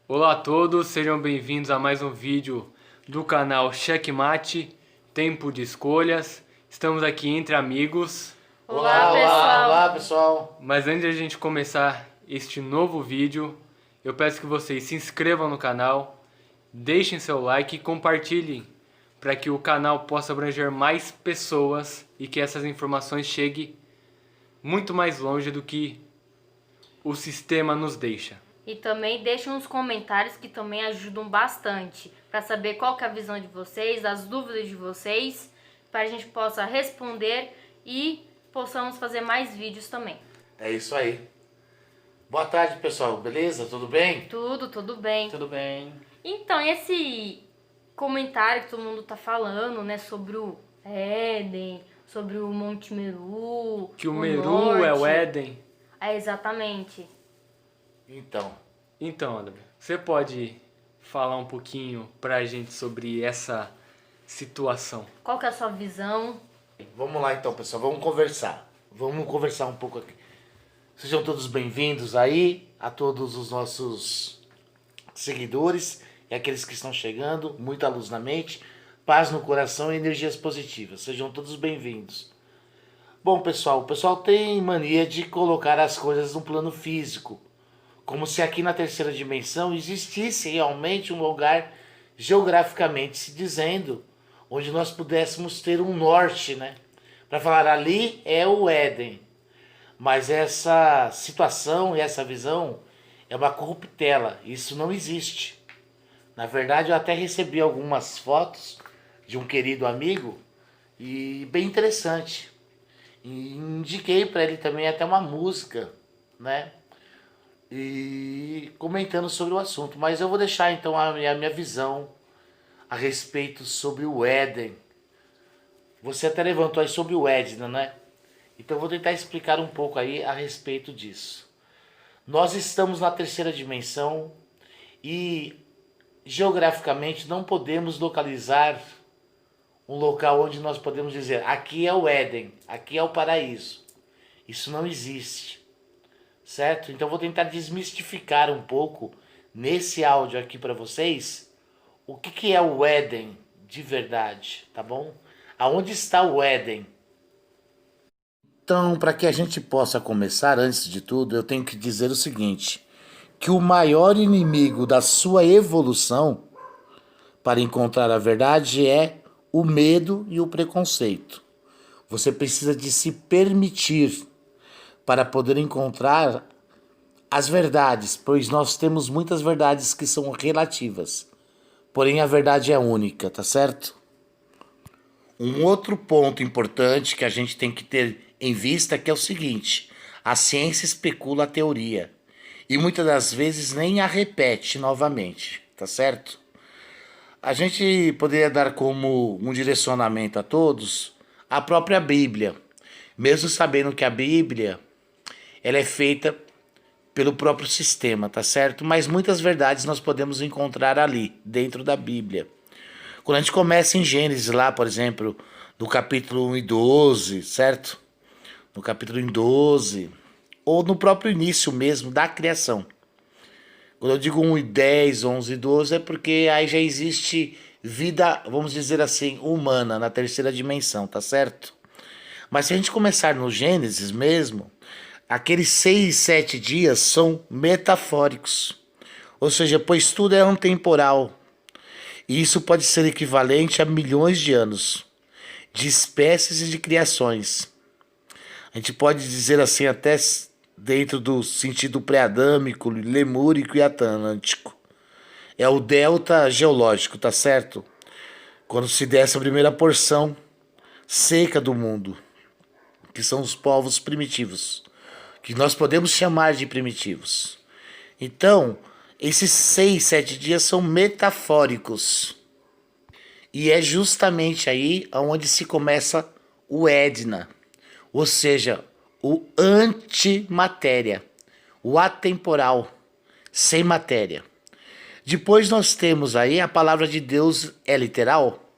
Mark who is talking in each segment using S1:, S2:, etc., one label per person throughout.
S1: Olá a todos, sejam bem-vindos a mais um vídeo do canal Checkmate, Tempo de Escolhas. Estamos aqui entre amigos,
S2: Olá, pessoal!
S3: Olá, pessoal!
S1: mas antes de a gente começar este novo vídeo, eu peço que vocês se inscrevam no canal, deixem seu like e compartilhem para que o canal possa abranger mais pessoas e que essas informações cheguem muito mais longe do que o sistema nos deixa.
S2: E também deixem uns comentários que também ajudam bastante para saber qual que é a visão de vocês, as dúvidas de vocês, para a gente possa responder e possamos fazer mais vídeos também.
S3: É isso aí. Boa tarde, pessoal. Beleza? Tudo bem?
S2: Tudo bem.
S1: Tudo bem?
S2: Então, esse comentário que todo mundo tá falando, né, sobre o Éden, sobre o Monte Meru,
S1: Que o Meru é o
S2: norte.
S1: Éden.
S2: É, exatamente.
S1: Então, André, você pode falar um pouquinho pra gente sobre essa situação?
S2: Qual que é a sua visão?
S3: Vamos lá então, pessoal. Vamos conversar. Vamos conversar um pouco aqui. Sejam todos bem-vindos aí, a todos os nossos seguidores e aqueles que estão chegando. Muita luz na mente, paz no coração e energias positivas. Sejam todos bem-vindos. Bom, pessoal, o pessoal tem mania de colocar as coisas no plano físico, como se aqui na terceira dimensão existisse realmente um lugar geograficamente se dizendo, onde nós pudéssemos ter um norte, né? Para falar ali é o Éden. Mas essa situação e essa visão é uma corruptela, isso não existe. Na verdade, eu até recebi algumas fotos de um querido amigo e bem interessante. E indiquei para ele também até uma música, né? E comentando sobre o assunto. Mas eu vou deixar então a minha visão a respeito sobre o Éden. Você até levantou aí sobre o Éden, né? Então eu vou tentar explicar um pouco aí a respeito disso. Nós estamos na terceira dimensão e geograficamente não podemos localizar um local onde nós podemos dizer aqui é o Éden, aqui é o paraíso. Isso não existe. Certo? Então eu vou tentar desmistificar um pouco nesse áudio aqui para vocês o que é o Éden de verdade, tá bom? Aonde está o Éden? Então, para que a gente possa começar, antes de tudo, eu tenho que dizer o seguinte, que o maior inimigo da sua evolução para encontrar a verdade é o medo e o preconceito. Você precisa de se permitir para poder encontrar as verdades, pois nós temos muitas verdades que são relativas, porém a verdade é única, tá certo? Um outro ponto importante que a gente tem que ter em vista que é o seguinte, a ciência especula a teoria e muitas das vezes nem a repete novamente, tá certo? A gente poderia dar como um direcionamento a todos a própria Bíblia, mesmo sabendo que a Bíblia ela é feita pelo próprio sistema, tá certo? Mas muitas verdades nós podemos encontrar ali, dentro da Bíblia. Quando a gente começa em Gênesis lá, por exemplo, no capítulo 1 e 12, certo? No capítulo 12, ou no próprio início mesmo da criação. Quando eu digo 1 e 10, 11 e 12, é porque aí já existe vida, vamos dizer assim, humana na terceira dimensão, tá certo? Mas se a gente começar no Gênesis mesmo, aqueles 6, 7 dias são metafóricos. Ou seja, pois tudo é antemporal. E isso pode ser equivalente a milhões de anos, de espécies e de criações. A gente pode dizer assim até dentro do sentido pré-adâmico, lemúrico e atlântico. É o delta geológico, tá certo? Quando se der essa primeira porção seca do mundo, que são os povos primitivos, que nós podemos chamar de primitivos. Então, esses 6, 7 dias são metafóricos. E é justamente aí onde se começa o Edna, ou seja, o antimatéria, o atemporal, sem matéria. Depois nós temos aí a palavra de Deus é literal?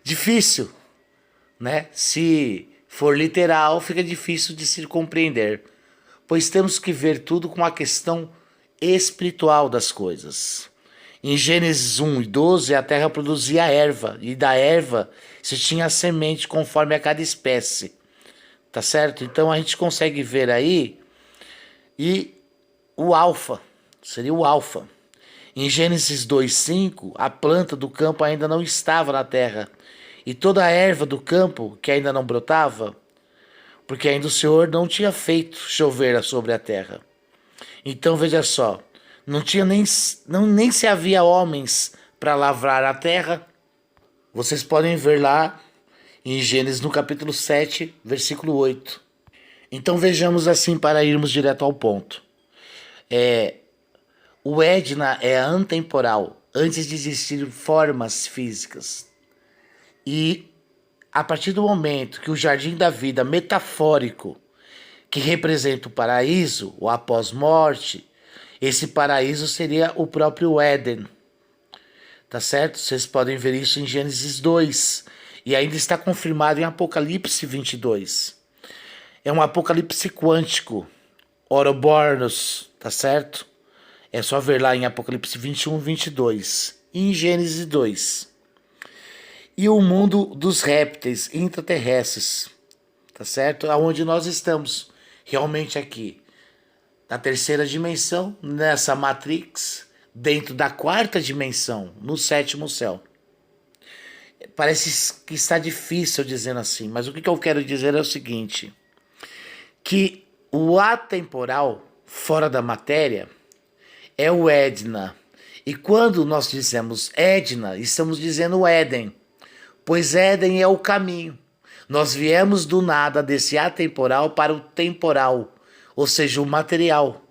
S3: Difícil, né? Se for literal, fica difícil de se compreender, pois temos que ver tudo com a questão espiritual das coisas. Em Gênesis 1 e 12, a terra produzia erva, e da erva se tinha semente conforme a cada espécie. Tá certo? Então a gente consegue ver aí, e o alfa, seria o alfa. Em Gênesis 2:5, a planta do campo ainda não estava na terra, e toda a erva do campo, que ainda não brotava, porque ainda o Senhor não tinha feito chover sobre a terra. Então veja só, não tinha nem se havia homens para lavrar a terra. Vocês podem ver lá em Gênesis no capítulo 7, versículo 8. Então vejamos assim para irmos direto ao ponto. O Edna é antemporal, antes de existir formas físicas. E a partir do momento que o jardim da vida metafórico, que representa o paraíso, o após-morte, esse paraíso seria o próprio Éden. Tá certo? Vocês podem ver isso em Gênesis 2. E ainda está confirmado em Apocalipse 22. É um apocalipse quântico. Ouroboros, tá certo? É só ver lá em Apocalipse 21 e 22. E em Gênesis 2. E o mundo dos répteis intraterrestres, tá certo? Aonde nós estamos realmente aqui. Na terceira dimensão, nessa Matrix, dentro da quarta dimensão, no sétimo céu. Parece que está difícil dizendo assim, mas o que eu quero dizer é o seguinte, que o atemporal, fora da matéria, é o Edna. E quando nós dizemos Edna, estamos dizendo Éden, pois Éden é o caminho. Nós viemos do nada desse atemporal para o temporal, ou seja, o material.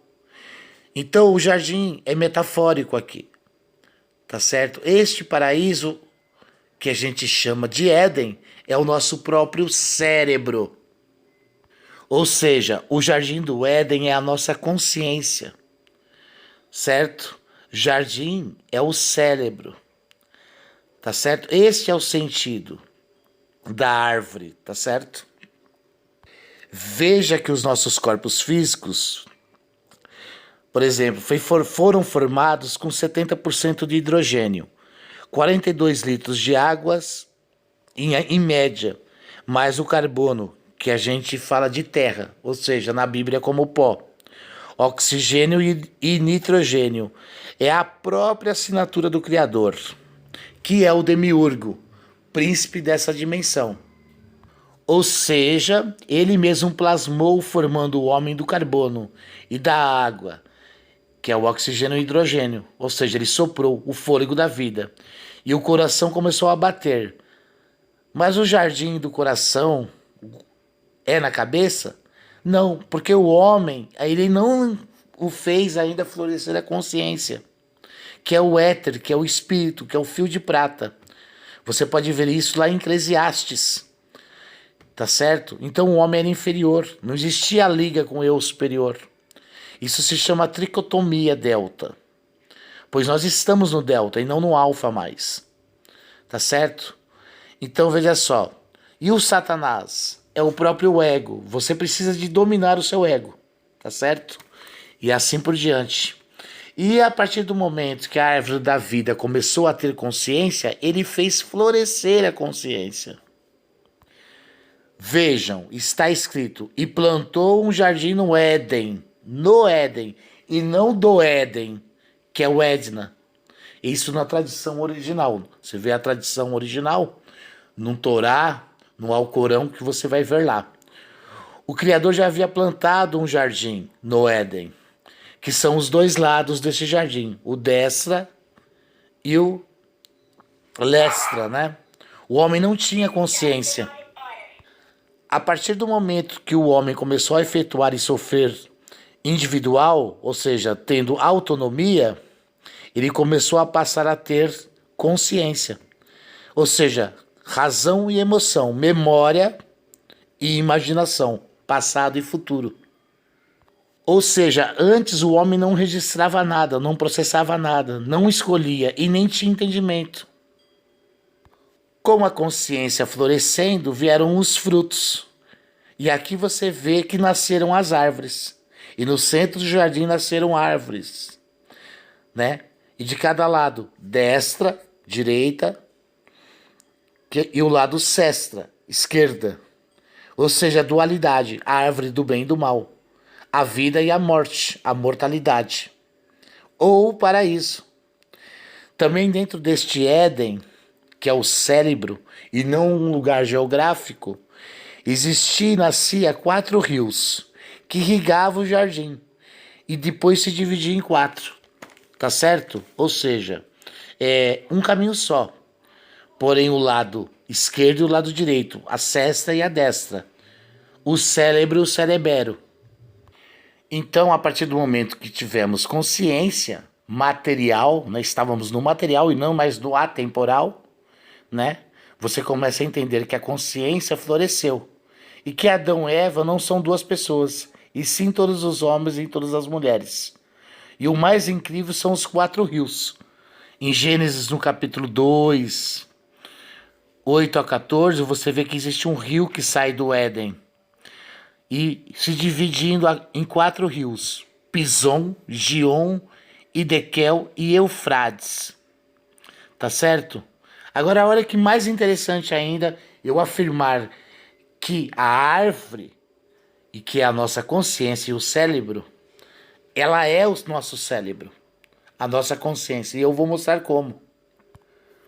S3: Então o jardim é metafórico aqui, tá certo? Este paraíso que a gente chama de Éden é o nosso próprio cérebro. Ou seja, o jardim do Éden é a nossa consciência, certo? Jardim é o cérebro, tá certo? Este é o sentido da árvore, tá certo? Veja que os nossos corpos físicos, por exemplo, foram formados com 70% de hidrogênio, 42 litros de águas em média, mais o carbono, que a gente fala de terra, ou seja, na Bíblia como pó. Oxigênio e nitrogênio. É a própria assinatura do Criador, que é o demiurgo, príncipe dessa dimensão. Ou seja, ele mesmo plasmou formando o homem do carbono e da água, que é o oxigênio e hidrogênio. Ou seja, ele soprou o fôlego da vida. E o coração começou a bater. Mas o jardim do coração é na cabeça? Não, porque o homem, ele não o fez ainda florescer a consciência, que é o éter, que é o espírito, que é o fio de prata. Você pode ver isso lá em Eclesiastes, tá certo? Então o homem era inferior, não existia a liga com o eu superior. Isso se chama tricotomia delta, pois nós estamos no delta e não no alfa mais, tá certo? Então veja só, e o Satanás? É o próprio ego. Você precisa de dominar o seu ego, tá certo? E assim por diante. E a partir do momento que a árvore da vida começou a ter consciência, ele fez florescer a consciência. Vejam, está escrito, e plantou um jardim no Éden, e não do Éden, que é o Edna. Isso na tradição original. Você vê a tradição original no Torá, no Alcorão, que você vai ver lá. O Criador já havia plantado um jardim no Éden, que são os dois lados desse jardim, o destra e o lestra, né? O homem não tinha consciência. A partir do momento que o homem começou a efetuar e sofrer individual, ou seja, tendo autonomia, ele começou a passar a ter consciência, ou seja, razão e emoção, memória e imaginação, passado e futuro. Ou seja, antes o homem não registrava nada, não processava nada, não escolhia e nem tinha entendimento. Com a consciência florescendo, vieram os frutos. E aqui você vê que nasceram as árvores. E no centro do jardim nasceram árvores. né? E de cada lado, destra, direita, e o lado sestra, esquerda. Ou seja, a dualidade, a árvore do bem e do mal. A vida e a morte, a mortalidade. Ou o paraíso. Também dentro deste Éden, que é o cérebro, e não um lugar geográfico, existia e nascia 4 rios, que irrigavam o jardim, e depois se dividia em 4, tá certo? Ou seja, é um caminho só, porém o lado esquerdo e o lado direito, a sesta e a destra, o cérebro e o cerebero. Então, a partir do momento que tivemos consciência material, né, estávamos no material e não mais no atemporal, né? Você começa a entender que a consciência floresceu e que Adão e Eva não são 2 pessoas, e sim todos os homens e todas as mulheres. E o mais incrível são os 4 rios. Em Gênesis, no capítulo 2, 8 a 14, você vê que existe um rio que sai do Éden e se dividindo em 4 rios: Pison, Gion, Idequel e Eufrates. Tá certo? Agora, a hora que mais interessante ainda, eu afirmar que a árvore, e que é a nossa consciência e o cérebro, ela é o nosso cérebro, a nossa consciência. E eu vou mostrar como.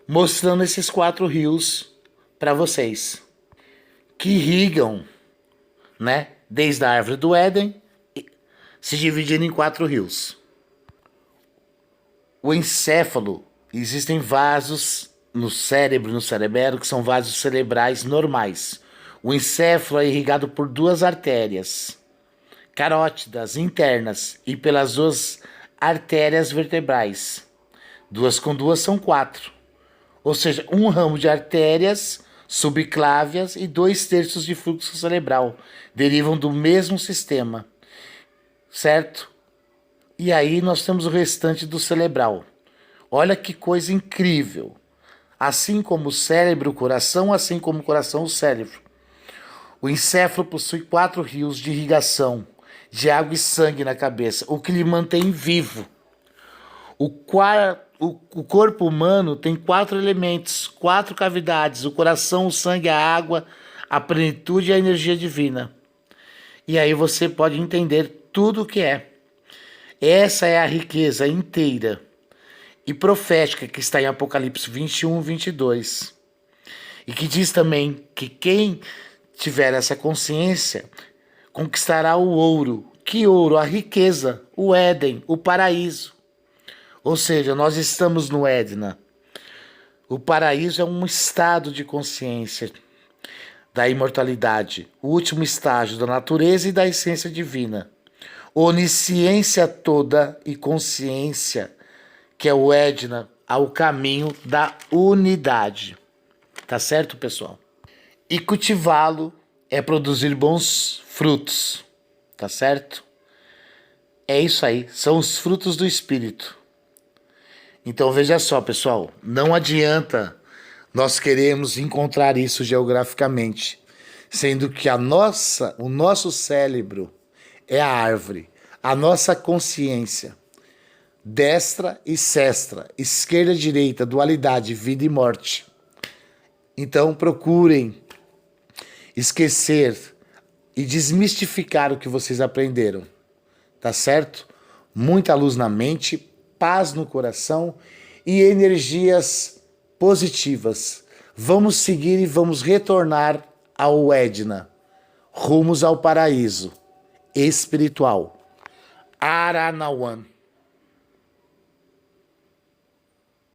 S3: Mostrando esses 4 rios para vocês, que irrigam, né, desde a árvore do Éden, se dividindo em 4 rios. O encéfalo, existem vasos no cérebro, no cerebelo, que são vasos cerebrais normais. O encéfalo é irrigado por 2 artérias carótidas internas e pelas 2 artérias vertebrais. 2 com 2 são 4. Ou seja, um ramo de artérias subclávias e 2/3 de fluxo cerebral derivam do mesmo sistema, certo? E aí nós temos o restante do cerebral. Olha que coisa incrível. Assim como o cérebro, o coração, assim como o coração, o cérebro. O encéfalo possui 4 rios de irrigação de água e sangue na cabeça, o que lhe mantém vivo. O corpo humano tem 4 elementos, 4 cavidades: o coração, o sangue, a água, a plenitude e a energia divina. E aí você pode entender tudo o que é. Essa é a riqueza inteira e profética que está em Apocalipse 21, 22. E que diz também que quem tiver essa consciência conquistará o ouro. Que ouro? A riqueza, o Éden, o paraíso. Ou seja, nós estamos no Éden. O paraíso é um estado de consciência da imortalidade, o último estágio da natureza e da essência divina. Onisciência toda e consciência, que é o Éden, ao caminho da unidade. Tá certo, pessoal? E cultivá-lo é produzir bons frutos. Tá certo? É isso aí, são os frutos do Espírito. Então veja só, pessoal, não adianta nós queremos encontrar isso geograficamente, sendo que o nosso cérebro é a árvore, a nossa consciência, destra e sestra, esquerda e direita, dualidade, vida e morte. Então procurem esquecer e desmistificar o que vocês aprenderam, tá certo? Muita luz na mente, paz no coração e energias positivas. Vamos seguir e vamos retornar ao Éden, rumos ao paraíso espiritual. Aranawan.